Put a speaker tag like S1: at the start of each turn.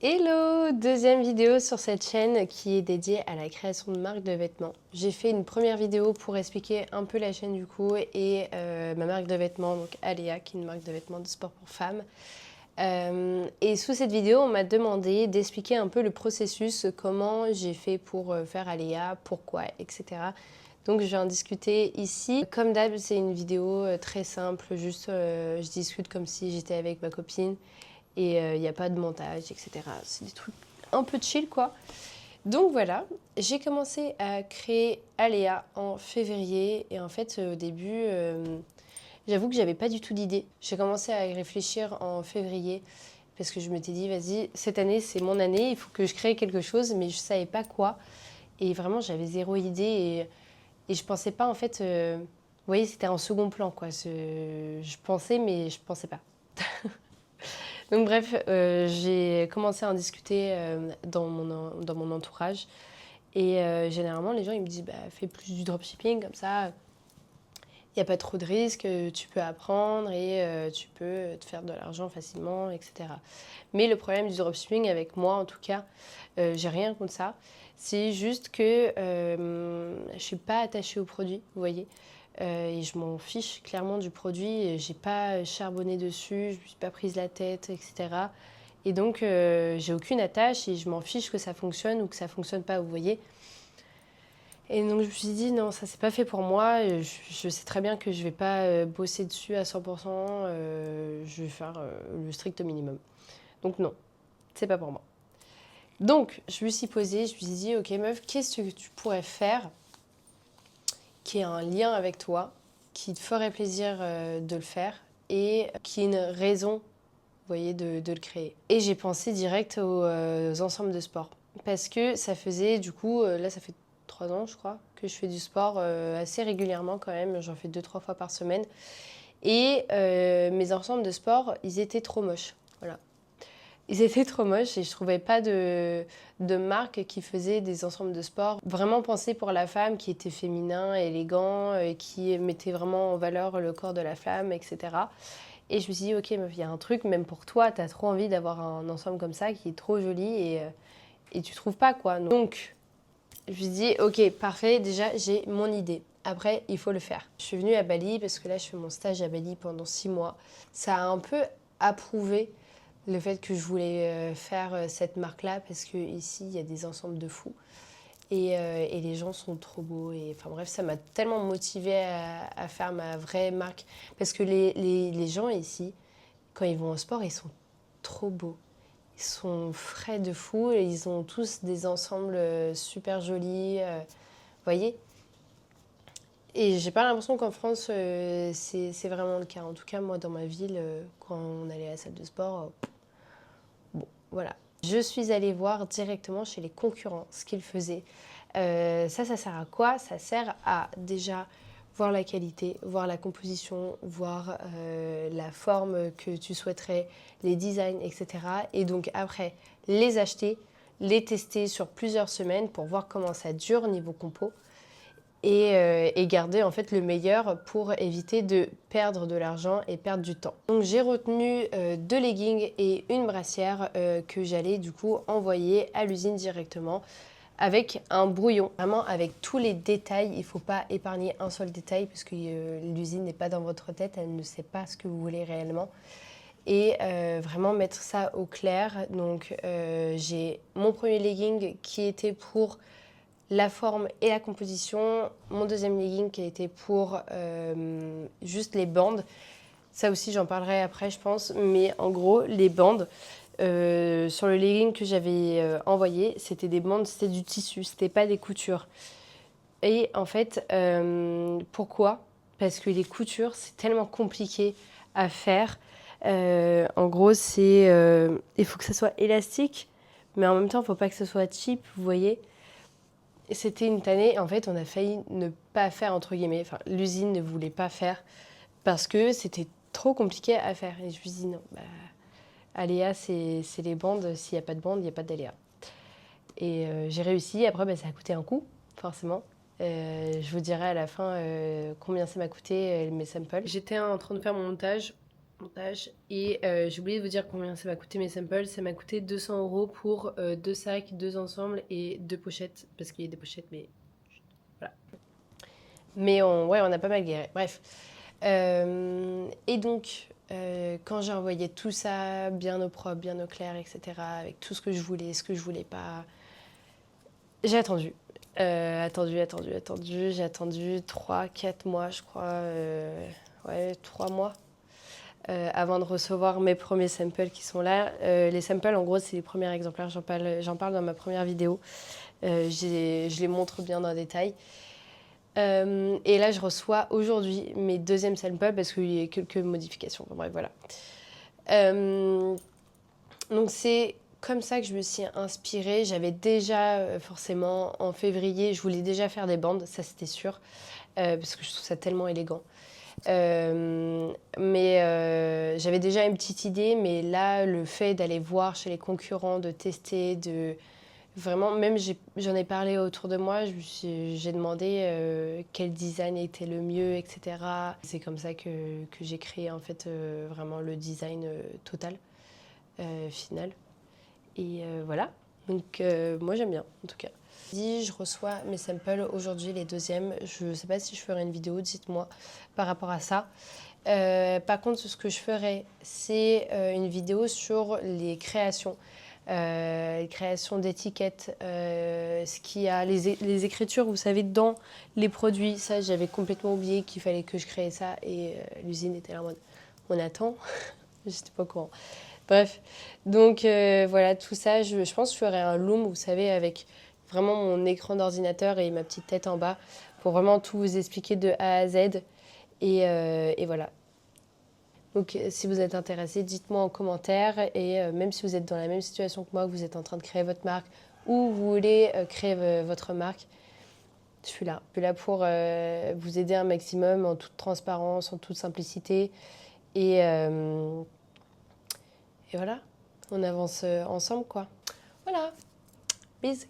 S1: Hello! Deuxième vidéo sur cette chaîne qui est dédiée à la création de marques de vêtements. J'ai fait une première vidéo pour expliquer un peu la chaîne du coup et ma marque de vêtements, donc Aléa, qui est une marque de vêtements de sport pour femmes. Et sous cette vidéo, on m'a demandé d'expliquer un peu le processus, comment j'ai fait pour faire Aléa, pourquoi, etc. Donc je vais en discuter ici. Comme d'hab, c'est une vidéo très simple, juste je discute comme si j'étais avec ma copine. Et il n'y a pas de montage, etc. C'est des trucs un peu chill, quoi. Donc voilà, j'ai commencé à créer Aléa en février. Et en fait, au début, j'avoue que j'avais pas du tout d'idée. J'ai commencé à y réfléchir en février parce que je m'étais dit, vas-y, cette année, c'est mon année, il faut que je crée quelque chose, mais je savais pas quoi. Et vraiment, j'avais zéro idée et je pensais pas, en fait... vous voyez, c'était en second plan, quoi. Je pensais, mais je pensais pas. Donc bref, j'ai commencé à en discuter dans mon entourage. Et généralement, les gens ils me disent bah, fais plus du dropshipping, comme ça, il n'y a pas trop de risques, tu peux apprendre et tu peux te faire de l'argent facilement, etc. Mais le problème du dropshipping, avec moi en tout cas, j'ai rien contre ça. C'est juste que je ne suis pas attachée au produit, vous voyez. Et je m'en fiche clairement du produit. J'ai pas charbonné dessus, je me suis pas prise la tête, etc. Et donc, j'ai aucune attache et je m'en fiche que ça fonctionne ou que ça fonctionne pas, vous voyez. Et donc, je me suis dit, non, ça, c'est pas fait pour moi. Je sais très bien que je vais pas bosser dessus à 100%. Je vais faire le strict minimum. Donc, non, c'est pas pour moi. Donc, je me suis posée, je me suis dit, ok, meuf, qu'est-ce que tu pourrais faire qui ait un lien avec toi, qui te ferait plaisir de le faire et qui ait une raison, vous voyez, de le créer. Et j'ai pensé direct aux ensembles de sport. Parce que ça faisait, du coup, là, ça fait 3 ans, je crois, que je fais du sport assez régulièrement quand même. J'en fais 2-3 fois par semaine. Et mes ensembles de sport, ils étaient trop moches. Voilà. Ils étaient trop moches et je trouvais pas de marque qui faisait des ensembles de sport vraiment pensés pour la femme, qui était féminin, élégant, et qui mettait vraiment en valeur le corps de la femme, etc. Et je me suis dit, ok, meuf, il y a un truc, même pour toi, t'as trop envie d'avoir un ensemble comme ça qui est trop joli et tu trouves pas, quoi. Donc, je me suis dit, ok, parfait, déjà, j'ai mon idée. Après, il faut le faire. Je suis venue à Bali parce que là, je fais mon stage à Bali pendant 6 mois. Ça a un peu approuvé le fait que je voulais faire cette marque-là parce qu'ici, il y a des ensembles de fous. Et les gens sont trop beaux. Et, enfin bref, ça m'a tellement motivée à faire ma vraie marque. Parce que les gens ici, quand ils vont au sport, ils sont trop beaux. Ils sont frais de fou et ils ont tous des ensembles super jolis. Vous voyez? Et j'ai pas l'impression qu'en France, c'est vraiment le cas. En tout cas, moi, dans ma ville, quand on allait à la salle de sport, bon, voilà. Je suis allée voir directement chez les concurrents ce qu'ils faisaient. Ça sert à quoi? Ça sert à déjà voir la qualité, voir la composition, voir la forme que tu souhaiterais, les designs, etc. Et donc après, les acheter, les tester sur plusieurs semaines pour voir comment ça dure niveau compo et garder en fait le meilleur pour éviter de perdre de l'argent et perdre du temps. Donc j'ai retenu 2 leggings et une brassière que j'allais du coup envoyer à l'usine directement avec un brouillon, vraiment avec tous les détails. Il ne faut pas épargner un seul détail parce que l'usine n'est pas dans votre tête, elle ne sait pas ce que vous voulez réellement. Et vraiment mettre ça au clair. Donc j'ai mon premier legging qui était pour la forme et la composition. Mon deuxième legging qui a été pour juste les bandes. Ça aussi, j'en parlerai après, je pense. Mais en gros, les bandes, sur le legging que j'avais envoyé, c'était des bandes, c'était du tissu, c'était pas des coutures. Et en fait, pourquoi? Parce que les coutures, c'est tellement compliqué à faire. En gros, il faut que ça soit élastique, mais en même temps, il ne faut pas que ce soit cheap, vous voyez. C'était une tannée. En fait, on a failli ne pas faire, entre guillemets. Enfin, l'usine ne voulait pas faire parce que c'était trop compliqué à faire. Et je me suis dit, non, bah, Aléa, c'est les bandes. S'il n'y a pas de bandes, il n'y a pas d'Aléa. Et j'ai réussi. Après, bah, ça a coûté un coup, forcément. Je vous dirai à la fin combien ça m'a coûté mes samples. J'étais en train de faire mon montage montage. Et j'ai oublié de vous dire combien ça m'a coûté mes samples. Ça m'a coûté 200 € pour 2 sacs, 2 ensembles et 2 pochettes. Parce qu'il y a des pochettes, mais voilà. Mais ouais, on a pas mal galéré. Bref. Et donc, quand j'ai envoyé tout ça bien au propre, bien au clair, etc., avec tout ce que je voulais, ce que je voulais pas, j'ai attendu. J'ai attendu 3-4 mois, je crois. Ouais, 3 mois. Avant de recevoir mes premiers samples qui sont là. Les samples, en gros, c'est les premiers exemplaires. J'en parle dans ma première vidéo. Je les montre bien dans le détail. Et là, je reçois aujourd'hui mes deuxièmes samples parce qu'il y a quelques modifications. Enfin, bref, voilà. Donc, c'est comme ça que je me suis inspirée. J'avais déjà, forcément, en février, je voulais déjà faire des bandes, ça c'était sûr, parce que je trouve ça tellement élégant. Mais j'avais déjà une petite idée, mais là, le fait d'aller voir chez les concurrents, de tester, de vraiment, même j'en ai parlé autour de moi, j'ai demandé quel design était le mieux, etc. C'est comme ça que j'ai créé en fait vraiment le design total, final. Et voilà, donc moi j'aime bien en tout cas. Je reçois mes samples aujourd'hui, les deuxièmes. Je ne sais pas si je ferai une vidéo, dites-moi par rapport à ça. Par contre, ce que je ferai, c'est une vidéo sur les créations d'étiquettes, ce qu'il y a, les écritures, vous savez, dans les produits. Ça, j'avais complètement oublié qu'il fallait que je crée ça et l'usine était là en mode on attend. J'étais pas au courant. Bref, donc voilà, tout ça, je pense que je ferai un loom, vous savez, avec vraiment mon écran d'ordinateur et ma petite tête en bas pour vraiment tout vous expliquer de A à Z. Et voilà. Donc si vous êtes intéressé, dites-moi en commentaire. Et même si vous êtes dans la même situation que moi, que vous êtes en train de créer votre marque ou vous voulez créer votre marque, je suis là. Je suis là pour vous aider un maximum en toute transparence, en toute simplicité. Et, euh, et voilà, on avance ensemble, quoi. Voilà, bisous.